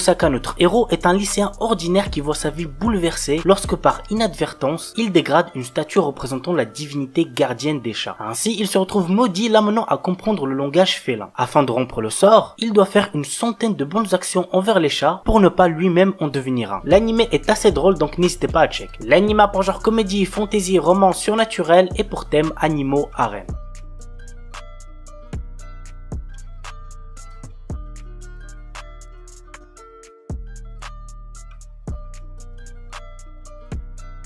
Osaka, notre héros, est un lycéen ordinaire qui voit sa vie bouleversée lorsque par inadvertance, il dégrade une statue représentant la divinité gardienne des chats. Ainsi, il se retrouve maudit, l'amenant à comprendre le langage félin. Afin de rompre le sort, il doit faire une centaine de bonnes actions envers les chats pour ne pas lui-même en devenir un. L'anime est assez drôle, donc n'hésitez pas à check. L'anime a pour genre comédie, fantasy, romance surnaturel et pour thème animaux, harem.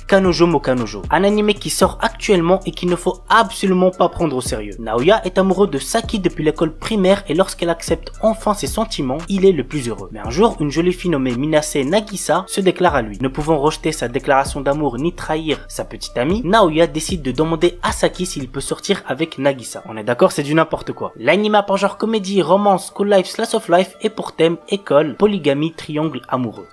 Kanojo mo Kanojo, un anime qui sort actuellement et qu'il ne faut absolument pas prendre au sérieux. Naoya est amoureux de Saki depuis l'école primaire et lorsqu'elle accepte enfin ses sentiments, il est le plus heureux. Mais un jour, une jolie fille nommée Minase Nagisa se déclare à lui. Ne pouvant rejeter sa déclaration d'amour ni trahir sa petite amie, Naoya décide de demander à Saki s'il peut sortir avec Nagisa. On est d'accord, c'est du n'importe quoi. L'anime a pour genre comédie, romance, school life, slice of life et pour thème école, polygamie, triangle amoureux.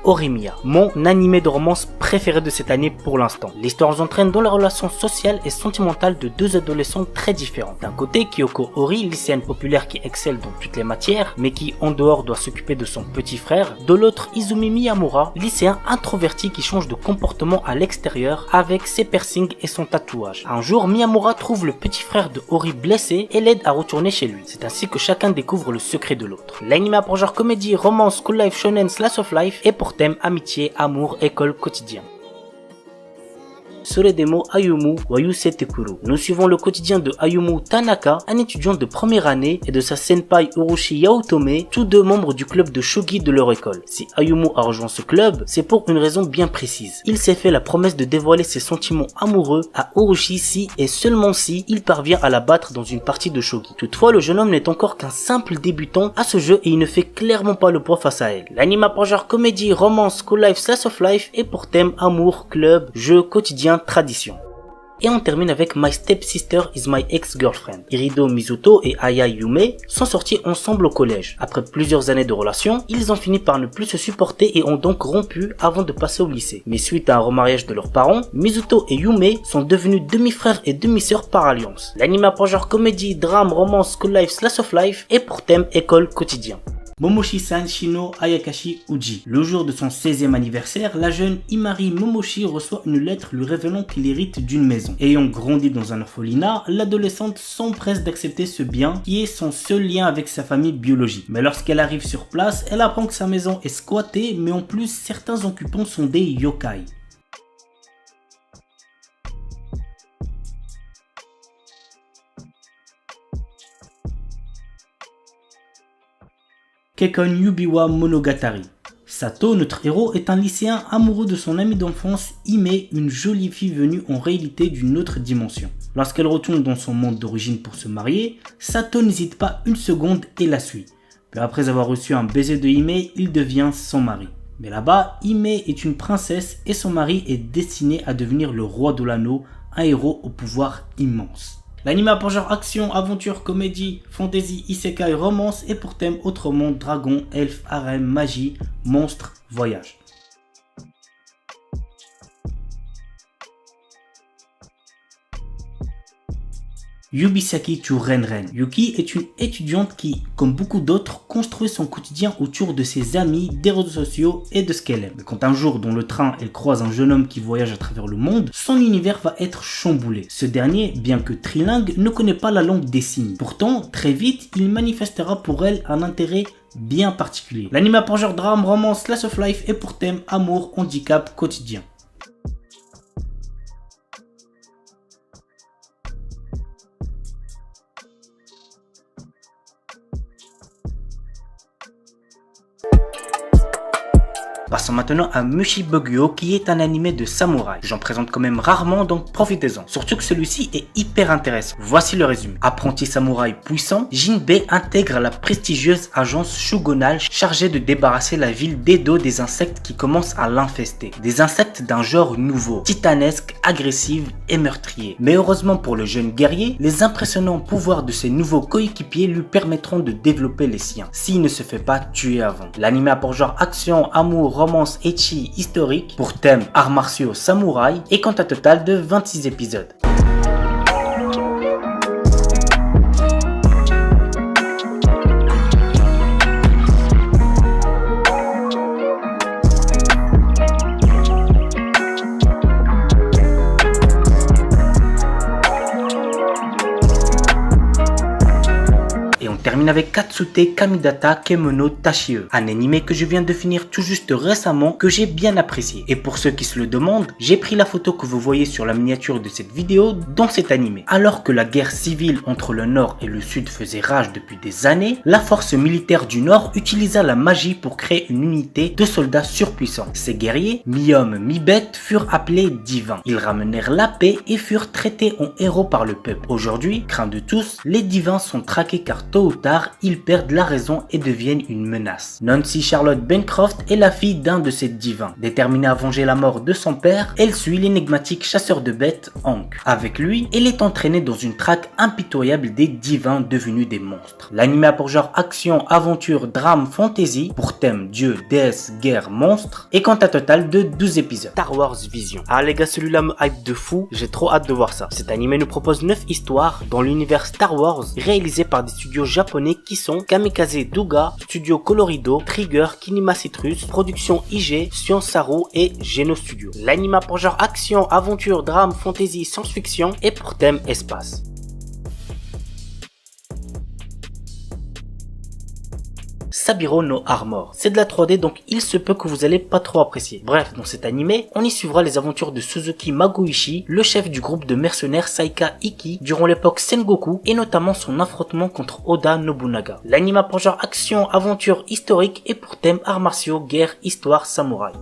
Horimiya, mon animé de romance préféré de cette année pour l'instant. L'histoire nous entraîne dans la relation sociale et sentimentale de deux adolescents très différents. D'un côté, Kyoko Ori, lycéenne populaire qui excelle dans toutes les matières, mais qui en dehors doit s'occuper de son petit frère. De l'autre, Izumi Miyamura, lycéen introverti qui change de comportement à l'extérieur avec ses piercings et son tatouage. Un jour, Miyamura trouve le petit frère de Ori blessé et l'aide à retourner chez lui. C'est ainsi que chacun découvre le secret de l'autre. L'anime a pour genre comédie, romance, school life, shonen, slice of life et pour thème amitié, amour, école, quotidien. Soredemo Ayumu wa Yusetekuru. Nous suivons le quotidien de Ayumu Tanaka, un étudiant de première année, et de sa senpai Urushi Yaotome, tous deux membres du club de shogi de leur école. Si Ayumu a rejoint ce club, c'est pour une raison bien précise. Il s'est fait la promesse de dévoiler ses sentiments amoureux à Urushi si et seulement si il parvient à la battre dans une partie de shogi. Toutefois, le jeune homme n'est encore qu'un simple débutant à ce jeu et il ne fait clairement pas le poids face à elle. L'anime a pour genre comédie, romance, school life, slice of life et pour thème amour, club, jeu, quotidien, tradition. Et on termine avec My Stepsister is My Ex-Girlfriend. Irido Mizuto et Aya Yume sont sortis ensemble au collège. Après plusieurs années de relation, ils ont fini par ne plus se supporter et ont donc rompu avant de passer au lycée. Mais suite à un remariage de leurs parents, Mizuto et Yume sont devenus demi-frères et demi-sœurs par alliance. L'anime a pour genre comédie, drame, romance, school life, slice of life et pour thème école, quotidien. Momoshi-san Shino Ayakashi Uji. Le jour de son 16e anniversaire, la jeune Imari Momoshi reçoit une lettre lui révélant qu'il hérite d'une maison. Ayant grandi dans un orphelinat, l'adolescente s'empresse d'accepter ce bien qui est son seul lien avec sa famille biologique. Mais lorsqu'elle arrive sur place, elle apprend que sa maison est squattée, mais en plus certains occupants sont des yokai. Kekkon Yubiwa Monogatari. Sato, notre héros, est un lycéen amoureux de son amie d'enfance Hime, une jolie fille venue en réalité d'une autre dimension. Lorsqu'elle retourne dans son monde d'origine pour se marier, Sato n'hésite pas une seconde et la suit. Puis après avoir reçu un baiser de Hime, il devient son mari. Mais là-bas, Hime est une princesse et son mari est destiné à devenir le roi de l'anneau, un héros au pouvoir immense. L'anime a pour genre action, aventure, comédie, fantasy, isekai, romance et pour thème autrement dragon, elfe, harem, magie, monstre, voyage. Yubisaki to Renren. Yuki est une étudiante qui, comme beaucoup d'autres, construit son quotidien autour de ses amis, des réseaux sociaux et de ce qu'elle aime. Mais quand un jour, dans le train, elle croise un jeune homme qui voyage à travers le monde, son univers va être chamboulé. Ce dernier, bien que trilingue, ne connaît pas la langue des signes. Pourtant, très vite, il manifestera pour elle un intérêt bien particulier. L'anime a pour genre drame, romance, slice of life et pour thème amour, handicap, quotidien. Passons maintenant à Mushibugyo qui est un animé de samouraï. J'en présente quand même rarement donc profitez-en. Surtout que celui-ci est hyper intéressant. Voici le résumé. Apprenti samouraï puissant, Jinbei intègre la prestigieuse agence shogunale chargée de débarrasser la ville d'Edo des insectes qui commencent à l'infester. Des insectes d'un genre nouveau, titanesque, agressif et meurtrier. Mais heureusement pour le jeune guerrier, les impressionnants pouvoirs de ses nouveaux coéquipiers lui permettront de développer les siens, s'il ne se fait pas tuer avant. L'anime a pour genre action, amour, romance, ecchi, historique, pour thème arts martiaux, samouraï, et compte un total de 26 épisodes. Termine avec Katsute Kamidata Kemono Tashie, un animé que je viens de finir tout juste récemment que j'ai bien apprécié. Et pour ceux qui se le demandent, j'ai pris la photo que vous voyez sur la miniature de cette vidéo dans cet animé. Alors que la guerre civile entre le Nord et le Sud faisait rage depuis des années, la force militaire du Nord utilisa la magie pour créer une unité de soldats surpuissants. Ces guerriers, mi-hommes, mi-bêtes, furent appelés divins. Ils ramenèrent la paix et furent traités en héros par le peuple. Aujourd'hui, craint de tous, les divins sont traqués car tôt ou tard, ils perdent la raison et deviennent une menace. Nancy Charlotte Bancroft est la fille d'un de ces divins. Déterminée à venger la mort de son père, elle suit l'énigmatique chasseur de bêtes, Hank. Avec lui, elle est entraînée dans une traque impitoyable des divins devenus des monstres. L'anime a pour genre action, aventure, drame, fantasy, pour thème dieu, déesse, guerre, monstre, et compte un total de 12 épisodes. Star Wars Vision. Ah les gars, celui-là me hype de fou, j'ai trop hâte de voir ça. Cet animé nous propose 9 histoires dans l'univers Star Wars, réalisées par des studios japonais qui sont Kamikaze Douga, Studio Colorido, Trigger, Kinema Citrus, Production IG, Science Saru et Geno Studio. L'anime a pour genre action, aventure, drame, fantasy, science-fiction et pour thème espace. Sabiro no Armor. C'est de la 3D donc il se peut que vous allez pas trop apprécier. Bref, dans cet animé, on y suivra les aventures de Suzuki Magoishi, le chef du groupe de mercenaires Saika Iki durant l'époque Sengoku et notamment son affrontement contre Oda Nobunaga. L'anime a pour genre action, aventure, historique et pour thème arts martiaux, guerre, histoire, samouraï.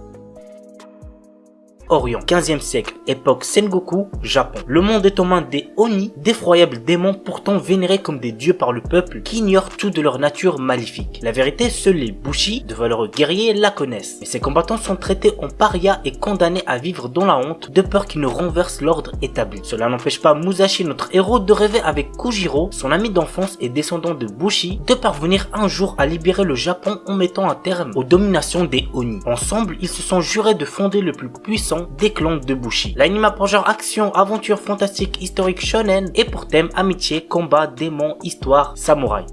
Orient, 15e siècle, époque Sengoku, Japon. Le monde est aux mains des Oni, d'effroyables démons pourtant vénérés comme des dieux par le peuple qui ignorent tout de leur nature maléfique. La vérité, seuls les Bushi, de valeureux guerriers, la connaissent. Mais ces combattants sont traités en parias et condamnés à vivre dans la honte de peur qu'ils ne renversent l'ordre établi. Cela n'empêche pas Musashi, notre héros, de rêver avec Kujiro, son ami d'enfance et descendant de Bushi, de parvenir un jour à libérer le Japon en mettant un terme aux dominations des Oni. Ensemble, ils se sont jurés de fonder le plus puissant des clans de Bushi. L'anime a pour genre action, aventure, fantastique, historique, shonen et pour thème amitié, combat, démons, histoire, samouraï.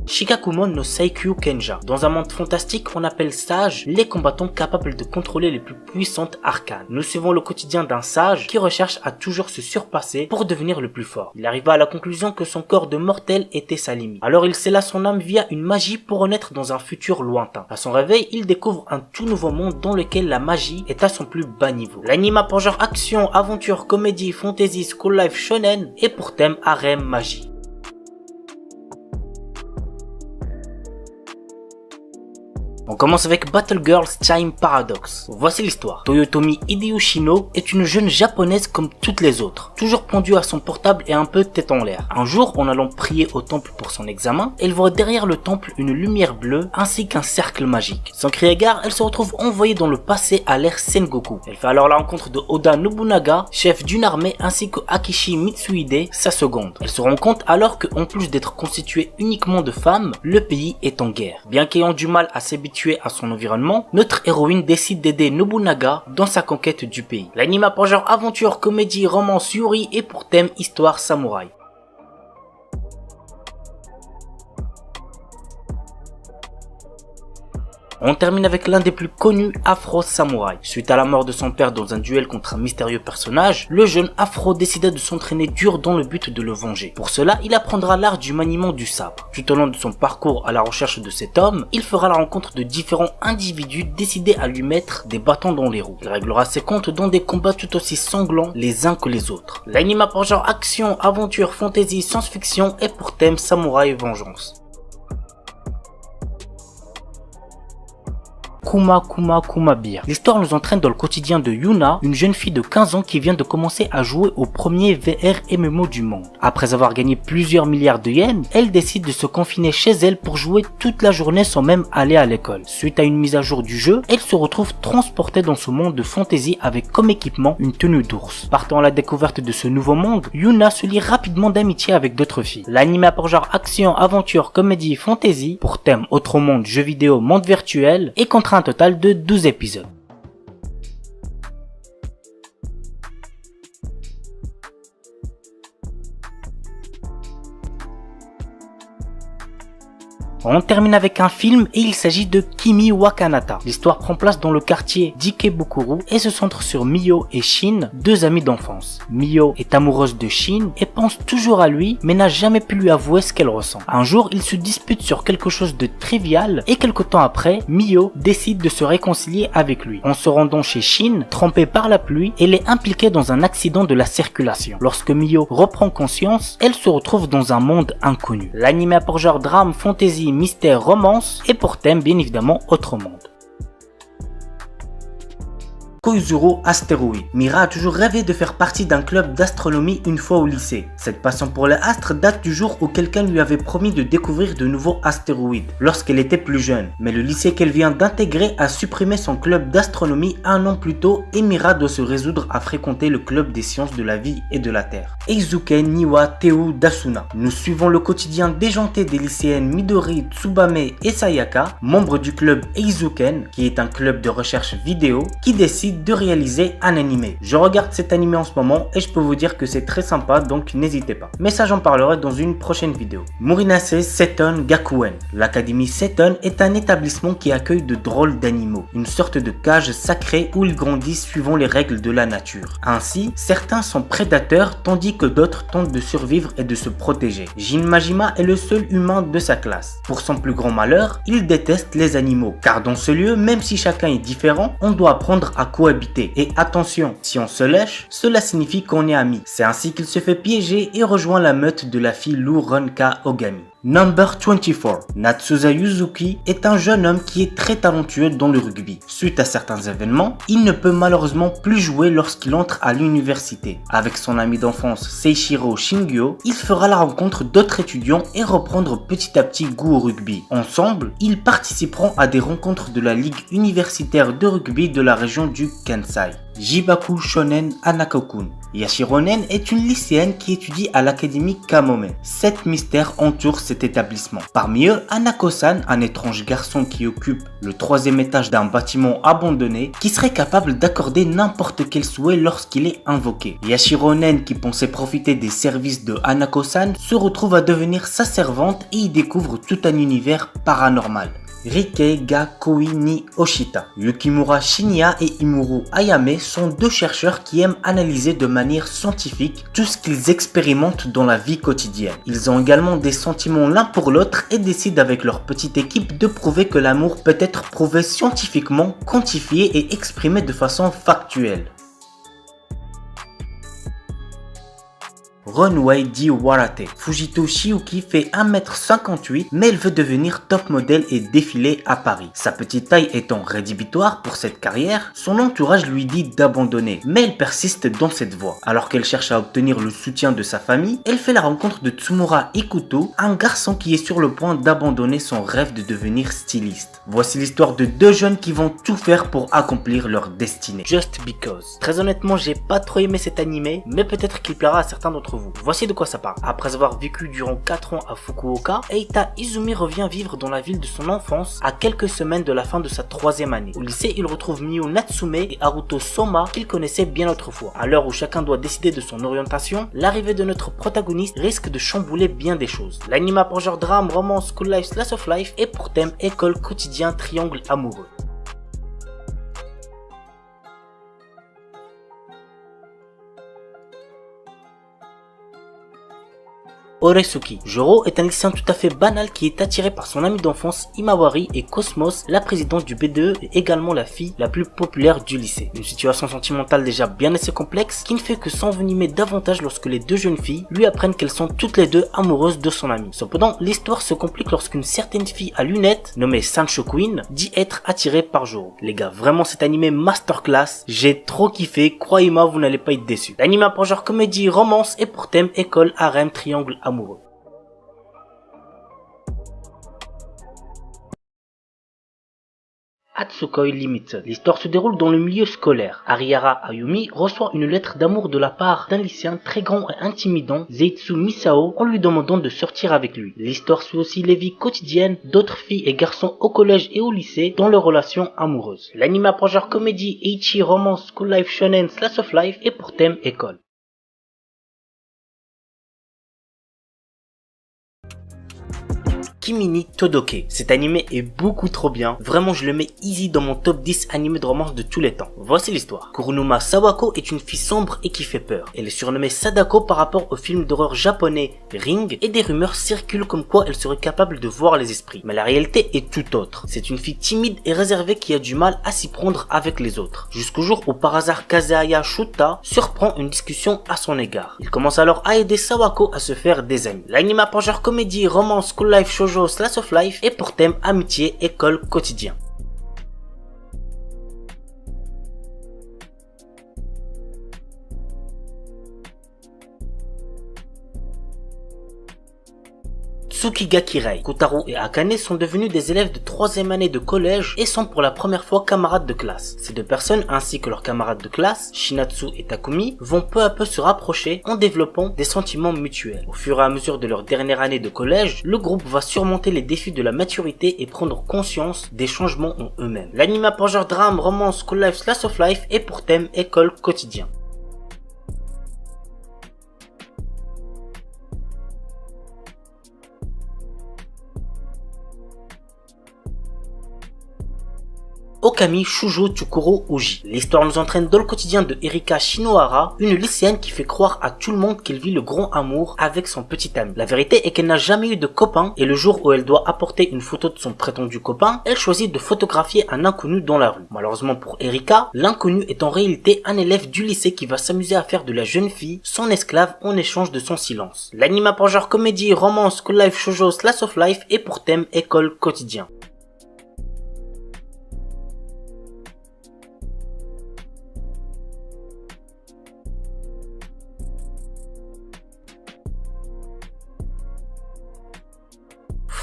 Shikakumon no Saikyu Kenja. Dans un monde fantastique, on appelle sages les combattants capables de contrôler les plus puissantes arcanes. Nous suivons le quotidien d'un sage qui recherche à toujours se surpasser pour devenir le plus fort. Il arriva à la conclusion que son corps de mortel était sa limite. Alors il scella son âme via une magie pour renaître dans un futur lointain. À son réveil, il découvre un tout nouveau monde dans lequel la magie est à son plus bas niveau. L'anime a pour genre action, aventure, comédie, fantasy, school life, shonen et pour thème harem, magie. On commence avec Battle Girls Time Paradox. Voici l'histoire. Toyotomi Hideyushino est une jeune japonaise comme toutes les autres, toujours pendue à son portable et un peu tête en l'air. Un jour, en allant prier au temple pour son examen, elle voit derrière le temple une lumière bleue ainsi qu'un cercle magique. Sans crier gare, elle se retrouve envoyée dans le passé à l'ère Sengoku. Elle fait alors la rencontre de Oda Nobunaga, chef d'une armée, ainsi que Akishi Mitsuhide, sa seconde. Elle se rend compte alors que, en plus d'être constitué uniquement de femmes, le pays est en guerre. Bien qu'ayant du mal à s'habituer à son environnement, notre héroïne décide d'aider Nobunaga dans sa conquête du pays. L'anime a pour genre aventure, comédie, romance, yuri et pour thème histoire samouraï. On termine avec l'un des plus connus Afro Samouraï. Suite à la mort de son père dans un duel contre un mystérieux personnage, le jeune Afro décida de s'entraîner dur dans le but de le venger. Pour cela, il apprendra l'art du maniement du sabre. Tout au long de son parcours à la recherche de cet homme, il fera la rencontre de différents individus décidés à lui mettre des bâtons dans les roues. Il réglera ses comptes dans des combats tout aussi sanglants les uns que les autres. L'anime a pour genre action, aventure, fantasy, science-fiction et pour thème samouraï vengeance. Kuma Kuma Kuma Beer. L'histoire nous entraîne dans le quotidien de Yuna, une jeune fille de 15 ans qui vient de commencer à jouer au premier VR MMO du monde. Après avoir gagné plusieurs milliards de yens, elle décide de se confiner chez elle pour jouer toute la journée sans même aller à l'école. Suite à une mise à jour du jeu, elle se retrouve transportée dans ce monde de fantasy avec comme équipement une tenue d'ours. Partant à la découverte de ce nouveau monde, Yuna se lie rapidement d'amitié avec d'autres filles. L'anime a pour genre action, aventure, comédie, fantasy, pour thème autre monde, jeux vidéo, monde virtuel, et compte un total de 12 épisodes. On termine avec un film et il s'agit de Kimi wa Kanata. L'histoire prend place dans le quartier d'Ikebukuro et se centre sur Mio et Shin, deux amis d'enfance. Mio est amoureuse de Shin et pense toujours à lui mais n'a jamais pu lui avouer ce qu'elle ressent. Un jour, ils se disputent sur quelque chose de trivial et quelque temps après, Mio décide de se réconcilier avec lui. En se rendant chez Shin, trempée par la pluie, elle est impliquée dans un accident de la circulation. Lorsque Mio reprend conscience, elle se retrouve dans un monde inconnu. L'anime a pour genre drame, fantasy, mystère, romance et pour thème bien évidemment autre monde. Koizuru Astéroïde. Mira a toujours rêvé de faire partie d'un club d'astronomie une fois au lycée. Cette passion pour les astres date du jour où quelqu'un lui avait promis de découvrir de nouveaux astéroïdes lorsqu'elle était plus jeune. Mais le lycée qu'elle vient d'intégrer a supprimé son club d'astronomie un an plus tôt et Mira doit se résoudre à fréquenter le club des sciences de la vie et de la Terre. Eizuken Niwa Teu Dasuna. Nous suivons le quotidien déjanté des lycéennes Midori, Tsubame et Sayaka, membres du club Eizuken, qui est un club de recherche vidéo, qui décide de réaliser un animé. Je regarde cet animé en ce moment et je peux vous dire que c'est très sympa, donc n'hésitez pas. Mais ça, j'en parlerai dans une prochaine vidéo. Murinase Seton Gakuen. L'Académie Seton est un établissement qui accueille de drôles d'animaux, une sorte de cage sacrée où ils grandissent suivant les règles de la nature. Ainsi, certains sont prédateurs tandis que d'autres tentent de survivre et de se protéger. Jin Majima est le seul humain de sa classe. Pour son plus grand malheur, il déteste les animaux, car dans ce lieu, même si chacun est différent, on doit apprendre à cohabiter. Et attention, si on se lèche, cela signifie qu'on est amis. C'est ainsi qu'il se fait piéger et rejoint la meute de la fille Lou Ronka Ogami. Number 24. Natsuza Yuzuki est un jeune homme qui est très talentueux dans le rugby. Suite à certains événements, il ne peut malheureusement plus jouer lorsqu'il entre à l'université. Avec son ami d'enfance Seishiro Shingyo, il fera la rencontre d'autres étudiants et reprendre petit à petit goût au rugby. Ensemble, ils participeront à des rencontres de la Ligue universitaire de rugby de la région du Kansai. Jibaku Shonen Hanako-kun. Yashironen est une lycéenne qui étudie à l'académie Kamome. 7 mystères entourent cet établissement. Parmi eux, Hanako-san, un étrange garçon qui occupe le 3e étage d'un bâtiment abandonné, qui serait capable d'accorder n'importe quel souhait lorsqu'il est invoqué. Yashironen, qui pensait profiter des services de Hanako-san, se retrouve à devenir sa servante et y découvre tout un univers paranormal. Rikei ga Koi ni Oshita. Yukimura Shinya et Imuru Ayame sont deux chercheurs qui aiment analyser de manière scientifique tout ce qu'ils expérimentent dans la vie quotidienne. Ils ont également des sentiments l'un pour l'autre et décident avec leur petite équipe de prouver que l'amour peut être prouvé scientifiquement, quantifié et exprimé de façon factuelle. Runway Di Warate. Fujito Shiuki fait 1m58 mais elle veut devenir top modèle et défiler à Paris. Sa petite taille étant rédhibitoire pour cette carrière, son entourage lui dit d'abandonner, mais elle persiste dans cette voie. Alors qu'elle cherche à obtenir le soutien de sa famille, elle fait la rencontre de Tsumura Ikuto, un garçon qui est sur le point d'abandonner son rêve de devenir styliste. Voici l'histoire de deux jeunes qui vont tout faire pour accomplir leur destinée. Just Because. Très honnêtement, j'ai pas trop aimé cet animé, mais peut-être qu'il plaira à certains d'entre vous. Voici de quoi ça parle. Après avoir vécu durant 4 ans à Fukuoka, Eita Izumi revient vivre dans la ville de son enfance à quelques semaines de la fin de sa 3e année. Au lycée, il retrouve Miyu Natsume et Haruto Soma qu'il connaissait bien autrefois. À l'heure où chacun doit décider de son orientation, l'arrivée de notre protagoniste risque de chambouler bien des choses. L'anime a pour genre drame, romance, school life, slice of life et pour thème école, quotidien, triangle amoureux. Oresuki. Joro est un lycéen tout à fait banal qui est attiré par son ami d'enfance Imawari et Cosmos, la présidente du BDE et également la fille la plus populaire du lycée. Une situation sentimentale déjà bien assez complexe qui ne fait que s'envenimer davantage lorsque les deux jeunes filles lui apprennent qu'elles sont toutes les deux amoureuses de son ami. Cependant, l'histoire se complique lorsqu'une certaine fille à lunettes, nommée Sancho Queen, dit être attirée par Joro. Les gars, vraiment cet animé masterclass, j'ai trop kiffé, croyez-moi vous n'allez pas être déçus. L'anime a pour genre comédie, romance et pour thème école, harem, triangle amoureux. Hatsukoi Limited. L'histoire se déroule dans le milieu scolaire. Arihara Ayumi reçoit une lettre d'amour de la part d'un lycéen très grand et intimidant, Zeitsu Misao, en lui demandant de sortir avec lui. L'histoire suit aussi les vies quotidiennes d'autres filles et garçons au collège et au lycée dans leurs relations amoureuses. L'anime a pour genre comédie, ecchi, romance, school life, shonen, slice of life et pour thème école. Kimi Todoke. Cet animé est beaucoup trop bien. Vraiment, je le mets easy dans mon top 10 animés de romance de tous les temps. Voici l'histoire. Kurunuma Sawako est une fille sombre et qui fait peur. Elle est surnommée Sadako par rapport au film d'horreur japonais Ring et des rumeurs circulent comme quoi elle serait capable de voir les esprits. Mais la réalité est tout autre. C'est une fille timide et réservée qui a du mal à s'y prendre avec les autres. Jusqu'au jour où par hasard Kazehaya Shuta surprend une discussion à son égard. Il commence alors à aider Sawako à se faire des amis. L'anime a pour genre comédie, romance, school life, shoujo, slice of life et pour thème amitié, école, quotidien. Tsukigakirei. Kotaro et Akane sont devenus des élèves de 3e année de collège et sont pour la première fois camarades de classe. Ces deux personnes ainsi que leurs camarades de classe, Shinatsu et Takumi, vont peu à peu se rapprocher en développant des sentiments mutuels. Au fur et à mesure de leur dernière année de collège, le groupe va surmonter les défis de la maturité et prendre conscience des changements en eux-mêmes. L'anime a pour genre drame, romance, school life, slice of life et pour thème école, quotidien. Okami Shujo Tsukuro Uji. L'histoire nous entraîne dans le quotidien de Erika Shinohara, une lycéenne qui fait croire à tout le monde qu'elle vit le grand amour avec son petit ami. La vérité est qu'elle n'a jamais eu de copain et le jour où elle doit apporter une photo de son prétendu copain, elle choisit de photographier un inconnu dans la rue. Malheureusement pour Erika, l'inconnu est en réalité un élève du lycée qui va s'amuser à faire de la jeune fille son esclave en échange de son silence. L'anime a pour genre comédie, romance, school life, shoujo, slice of life et pour thème école, quotidien.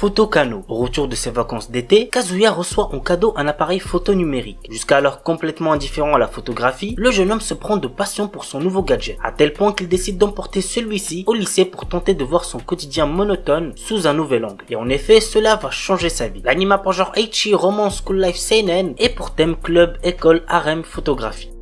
Photo Kano. Au retour de ses vacances d'été, Kazuya reçoit en cadeau un appareil photo numérique. Jusqu'alors complètement indifférent à la photographie, le jeune homme se prend de passion pour son nouveau gadget, à tel point qu'il décide d'emporter celui-ci au lycée pour tenter de voir son quotidien monotone sous un nouvel angle. Et en effet, cela va changer sa vie. L'anime a pour genre ecchi, romance, school life, seinen et pour thème club, école, harem, photographie.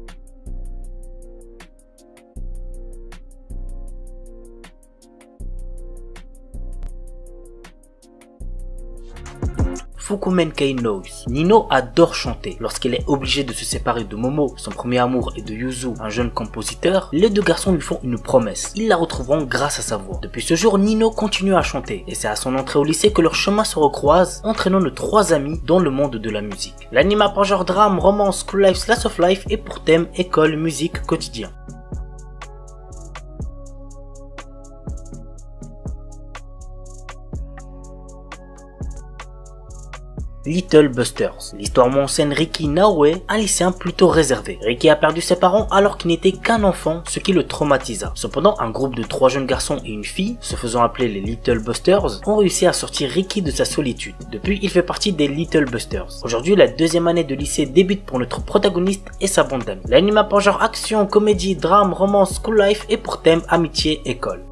Fukumenkei Noise. Nino adore chanter. Lorsqu'elle est obligée de se séparer de Momo, son premier amour, et de Yuzu, un jeune compositeur, les deux garçons lui font une promesse. Ils la retrouveront grâce à sa voix. Depuis ce jour, Nino continue à chanter, et c'est à son entrée au lycée que leurs chemins se recroisent, entraînant nos trois amis dans le monde de la musique. L'anime a pour genre drame, romance, school life, slice of life et pour thème école, musique, quotidien. Little Busters. L'histoire m'enseigne Riki Naoe, un lycéen plutôt réservé. Riki a perdu ses parents alors qu'il n'était qu'un enfant, ce qui le traumatisa. Cependant, un groupe de 3 jeunes garçons et une fille, se faisant appeler les Little Busters, ont réussi à sortir Riki de sa solitude. Depuis, il fait partie des Little Busters. Aujourd'hui, la 2e année de lycée débute pour notre protagoniste et sa bande d'amis. L'anime a pour genre action, comédie, drame, romance, school life et pour thème amitié, école.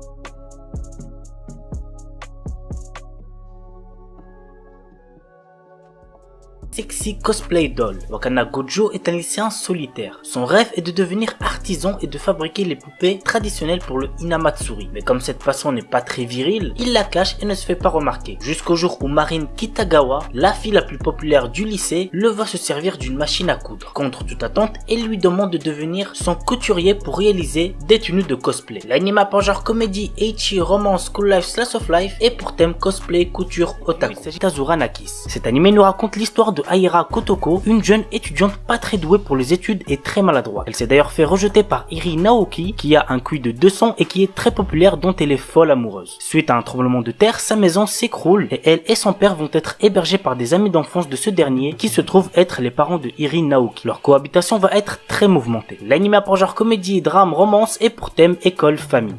Sexy Cosplay Doll. Wakana Gojo est un lycéen solitaire. Son rêve est de devenir artisan et de fabriquer les poupées traditionnelles pour le Hinamatsuri. Mais comme cette passion n'est pas très virile, il la cache et ne se fait pas remarquer. Jusqu'au jour où Marine Kitagawa, la fille la plus populaire du lycée, le voit se servir d'une machine à coudre. Contre toute attente, elle lui demande de devenir son couturier pour réaliser des tenues de cosplay. L'anime a pour genre comédie, ecchi, romance, school life, slice of life et pour thème cosplay, couture, otaku. Il s'agit d'Azura Nakis. Cet anime nous raconte l'histoire de Aira Kotoko, une jeune étudiante pas très douée pour les études et très maladroite. Elle s'est d'ailleurs fait rejeter par Iri Naoki, qui a un QI de 200 et qui est très populaire, dont elle est folle amoureuse. Suite à un tremblement de terre, sa maison s'écroule et elle et son père vont être hébergés par des amis d'enfance de ce dernier qui se trouvent être les parents de Iri Naoki. Leur cohabitation va être très mouvementée. L'anime a pour genre comédie, drame, romance et pour thème école, famille.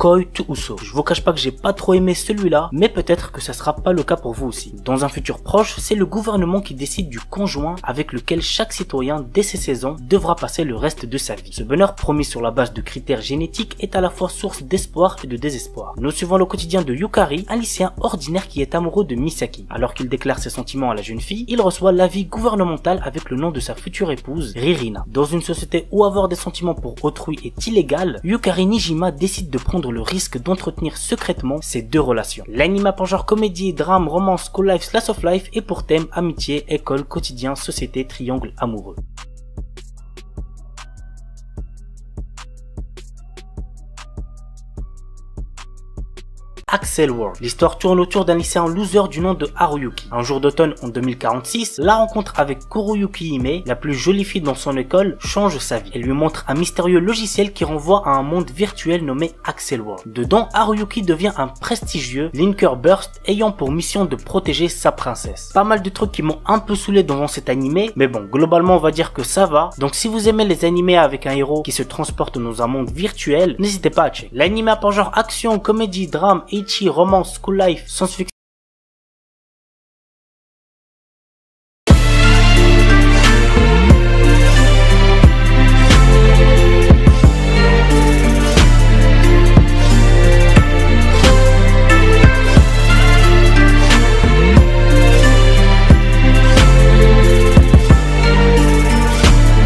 Koi to Uso. Je vous cache pas que j'ai pas trop aimé celui-là, mais peut-être que ça sera pas le cas pour vous aussi. Dans un futur proche, c'est le gouvernement qui décide du conjoint avec lequel chaque citoyen dès ses 16 ans devra passer le reste de sa vie. Ce bonheur promis sur la base de critères génétiques est à la fois source d'espoir et de désespoir. Nous suivons le quotidien de Yukari, un lycéen ordinaire qui est amoureux de Misaki. Alors qu'il déclare ses sentiments à la jeune fille, il reçoit l'avis gouvernemental avec le nom de sa future épouse, Ririna. Dans une société où avoir des sentiments pour autrui est illégal, Yukari Nijima décide de prendre le risque d'entretenir secrètement ces deux relations. L'anime a pour genre comédie, drame, romance, school life, slice of life et pour thème amitié, école, quotidien, société, triangle amoureux. Accel World. L'histoire tourne autour d'un lycéen loser du nom de Haruyuki. Un jour d'automne en 2046, la rencontre avec Kuruyuki Hime, la plus jolie fille dans son école, change sa vie. Elle lui montre un mystérieux logiciel qui renvoie à un monde virtuel nommé Accel World. Dedans, Haruyuki devient un prestigieux Linker Burst ayant pour mission de protéger sa princesse. Pas mal de trucs qui m'ont un peu saoulé devant cet animé, mais bon, globalement on va dire que ça va. Donc si vous aimez les animés avec un héros qui se transporte dans un monde virtuel, n'hésitez pas à checker. L'anime a pour genre action, comédie, drame, ecchi, romance, school life, science-fiction